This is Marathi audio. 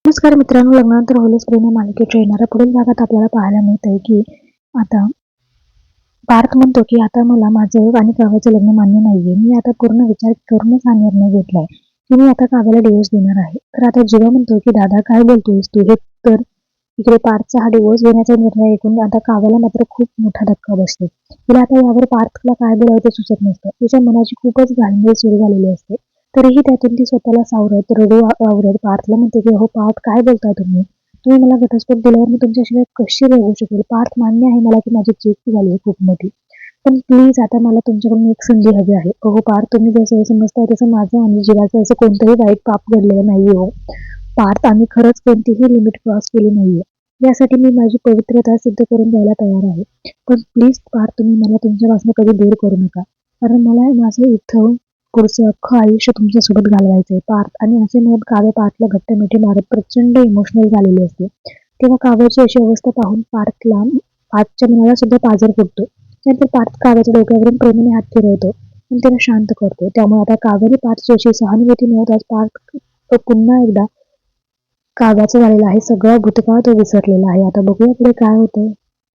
नमस्कार मित्रांनो, लग्नानंतर होलीच प्रेम या मालिकेच्या येणाऱ्या पुढील भागात आपल्याला पाहायला मिळतंय की आता पार्थ म्हणतो की आता मला माझं आणि काव्याचं लग्न मान्य नाहीये. मी आता पूर्ण विचार करूनच हा निर्णय घेतलाय की मी आता काव्याला डिवोर्स देणार आहे. तर आता जीवा म्हणतो की दादा काय बोलतोयस तू हे? तर इकडे पार्थचा हा डिवोर्स देण्याचा निर्णय ऐकून आता काव्याला मात्र खूप मोठा धक्का बसतो. तिला आता यावर पार्थला काय बोलावं ते सुचत नसतं. तिच्या मनाची खूपच घालमेल सुरू झालेली असते. तरीही त्यातून ती स्वतःला सावरत रडू आवरत पार्थला म्हणते की हो पार्थ, काय बोलताय तुम्ही? तुम्ही मला घटस्फोट दिल्यावर मी तुमच्याशिवाय कशी राहू शकेल? पार्थ, मान्य आहे मला की माझी चूक झाली आहे खूप मोठी, पण प्लीज आता मला तुमच्याकडून एक संधी हवी आहे. हो पार्थ, तुम्ही जसं समजताय तसं माझं आणि जीवाचं असं कोणतंही वाईट पाप घडलेलं नाहीये. हो पार्थ, आम्ही खरंच कोणतीही लिमिट क्रॉस केली नाहीये. यासाठी मी माझी पवित्रता सिद्ध करून द्यायला तयार आहे. पण प्लीज पार्थ, तुम्ही मला तुमच्यापासून कधी दूर करू नका, कारण मला माझं इथं पुढचं अख्खं आयुष्य तुमच्यासोबत घालवायचंय पार्थ. आणि असे म्हणत काव्य पार्थला घट्ट मिठी मारत प्रचंड इमोशनल झालेली असते. तेव्हा काव्याची अशी अवस्था पाहून पार्थच्या मनाला सुद्धा पाझर फुटतो. त्यानंतर पार्थ काव्याच्या डोक्यावरून प्रेमाने हात फिरवतो आणि त्याला शांत करतो. त्यामुळे आता काव्याने पार्थची अशी सहानुभूती मिळवत आज पार्थ पुन्हा एकदा काव्याचं झालेला आहे सगळा भूतकाळ तो विसरलेला आहे. आता बघूया पुढे काय होतंय.